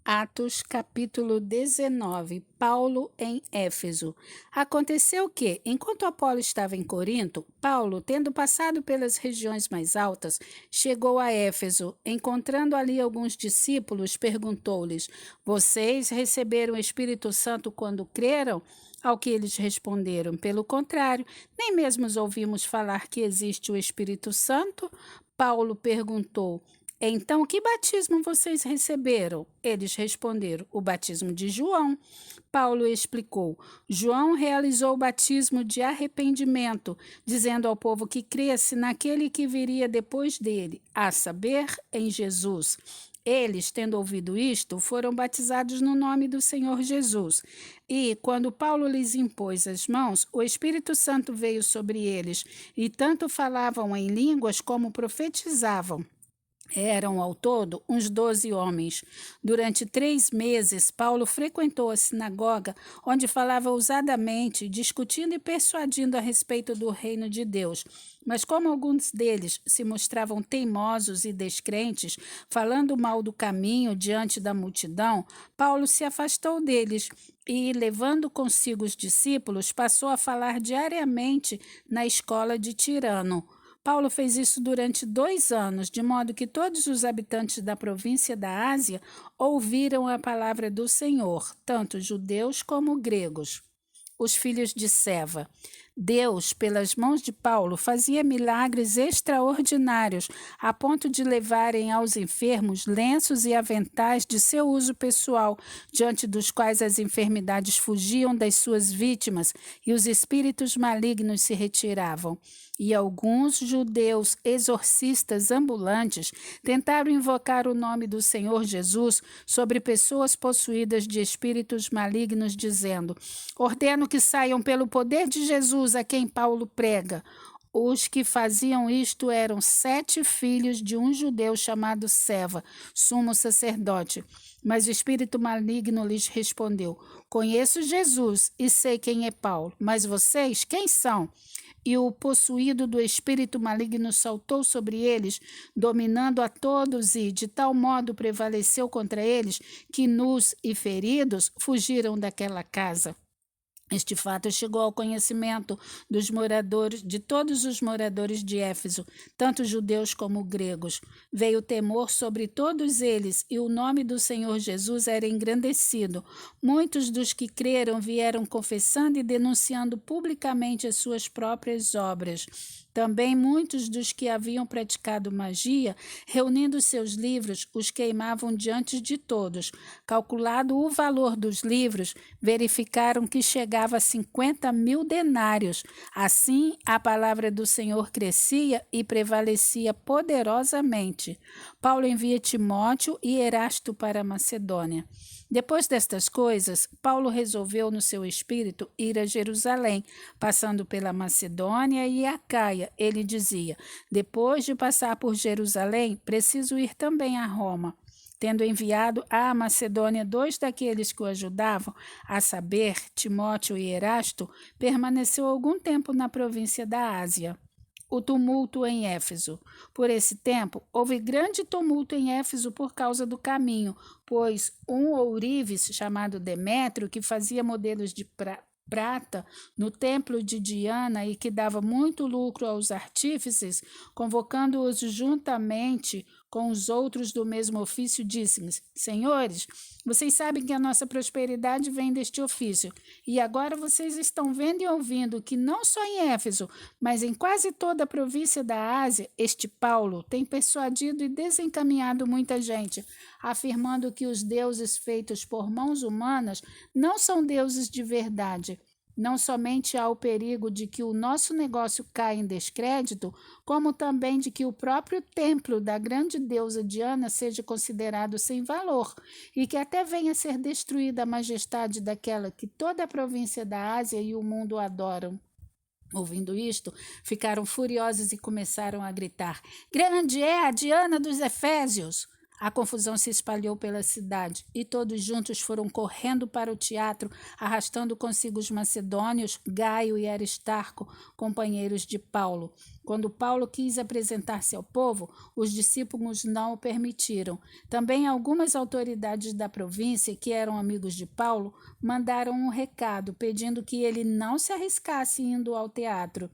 Atos capítulo 19. Paulo em Éfeso. Aconteceu que, enquanto Apolo estava em Corinto, Paulo, tendo passado pelas regiões mais altas, chegou a Éfeso. Encontrando ali alguns discípulos, perguntou-lhes: Vocês receberam o Espírito Santo quando creram? Ao que eles responderam: Pelo contrário, nem mesmo ouvimos falar que existe o Espírito Santo. Paulo perguntou: Então, que batismo vocês receberam? Eles responderam: o batismo de João. Paulo explicou: João realizou o batismo de arrependimento, dizendo ao povo que cresce naquele que viria depois dele, a saber, em Jesus. Eles, tendo ouvido isto, foram batizados no nome do Senhor Jesus. E, quando Paulo lhes impôs as mãos, o Espírito Santo veio sobre eles, e tanto falavam em línguas como profetizavam. Eram, ao todo, uns 12 homens. Durante 3 meses, Paulo frequentou a sinagoga, onde falava ousadamente, discutindo e persuadindo a respeito do reino de Deus. Mas como alguns deles se mostravam teimosos e descrentes, falando mal do caminho diante da multidão, Paulo se afastou deles e, levando consigo os discípulos, passou a falar diariamente na escola de Tirano. Paulo fez isso durante 2 anos, de modo que todos os habitantes da província da Ásia ouviram a palavra do Senhor, tanto judeus como gregos. Os filhos de Seva. Deus, pelas mãos de Paulo, fazia milagres extraordinários, a ponto de levarem aos enfermos lenços e aventais de seu uso pessoal, diante dos quais as enfermidades fugiam das suas vítimas e os espíritos malignos se retiravam. E alguns judeus exorcistas ambulantes tentaram invocar o nome do Senhor Jesus sobre pessoas possuídas de espíritos malignos, dizendo: Ordeno que saiam pelo poder de Jesus a quem Paulo prega. Os que faziam isto eram 7 filhos de um judeu chamado Seva, sumo sacerdote. Mas o espírito maligno lhes respondeu: Conheço Jesus e sei quem é Paulo, mas vocês quem são? E o possuído do espírito maligno saltou sobre eles, dominando a todos, e de tal modo prevaleceu contra eles que, nus e feridos, fugiram daquela casa. Este fato chegou ao conhecimento dos moradores, de todos os moradores de Éfeso, tanto judeus como gregos. Veio temor sobre todos eles, e o nome do Senhor Jesus era engrandecido. Muitos dos que creram vieram confessando e denunciando publicamente as suas próprias obras. Também muitos dos que haviam praticado magia, reunindo seus livros, os queimavam diante de todos. Calculado o valor dos livros, verificaram que chegava a 50.000 denários. Assim, a palavra do Senhor crescia e prevalecia poderosamente. Paulo envia Timóteo e Erasto para a Macedônia. Depois destas coisas, Paulo resolveu no seu espírito ir a Jerusalém, passando pela Macedônia e Acaia. Ele dizia: depois de passar por Jerusalém, preciso ir também a Roma. Tendo enviado à Macedônia 2 daqueles que o ajudavam, a saber, Timóteo e Erasto, permaneceu algum tempo na província da Ásia. O tumulto em Éfeso. Por esse tempo, houve grande tumulto em Éfeso por causa do caminho, pois um ourives chamado Demétrio, que fazia modelos de prata no templo de Diana e que dava muito lucro aos artífices, convocando-os juntamente com os outros do mesmo ofício, disse-lhes: Senhores, vocês sabem que a nossa prosperidade vem deste ofício, e agora vocês estão vendo e ouvindo que não só em Éfeso, mas em quase toda a província da Ásia, este Paulo tem persuadido e desencaminhado muita gente, afirmando que os deuses feitos por mãos humanas não são deuses de verdade. Não somente há o perigo de que o nosso negócio caia em descrédito, como também de que o próprio templo da grande deusa Diana seja considerado sem valor, e que até venha a ser destruída a majestade daquela que toda a província da Ásia e o mundo adoram. Ouvindo isto, ficaram furiosos e começaram a gritar: Grande é a Diana dos Efésios! A confusão se espalhou pela cidade e todos juntos foram correndo para o teatro, arrastando consigo os macedônios, Gaio e Aristarco, companheiros de Paulo. Quando Paulo quis apresentar-se ao povo, os discípulos não o permitiram. Também algumas autoridades da província, que eram amigos de Paulo, mandaram um recado pedindo que ele não se arriscasse indo ao teatro.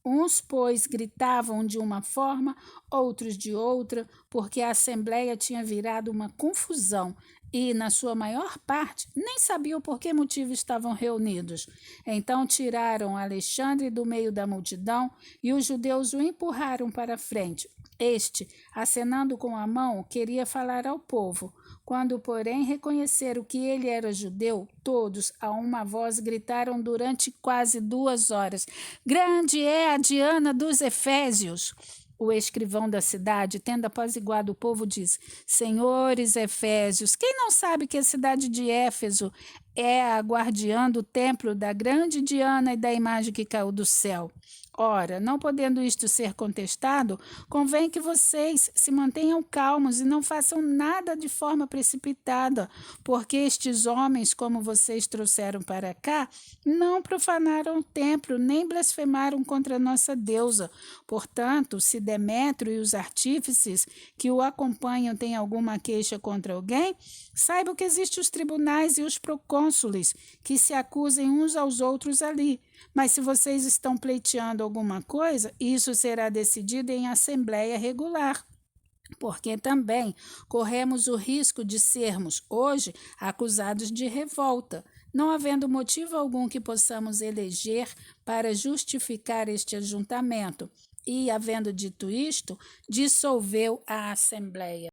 Uns, pois, gritavam de uma forma, outros de outra, porque a assembleia tinha virado uma confusão e, na sua maior parte, nem sabiam por que motivo estavam reunidos. Então tiraram Alexandre do meio da multidão e os judeus o empurraram para a frente. Este, acenando com a mão, queria falar ao povo. Quando, porém, reconheceram que ele era judeu, todos, a uma voz, gritaram durante quase 2 horas: Grande é a Diana dos Efésios! O escrivão da cidade, tendo apaziguado o povo, diz: Senhores Efésios, quem não sabe que a cidade de Éfeso é a guardiã do templo da grande Diana e da imagem que caiu do céu? Ora, não podendo isto ser contestado, convém que vocês se mantenham calmos e não façam nada de forma precipitada, porque estes homens, como vocês trouxeram para cá, não profanaram o templo, nem blasfemaram contra a nossa deusa. Portanto, se Demétrio e os artífices que o acompanham têm alguma queixa contra alguém, saibam que existem os tribunais e os procônsules, que se acusem uns aos outros ali. Mas se vocês estão pleiteando alguma coisa, isso será decidido em assembleia regular, porque também corremos o risco de sermos, hoje, acusados de revolta, não havendo motivo algum que possamos eleger para justificar este ajuntamento. E, havendo dito isto, dissolveu a assembleia.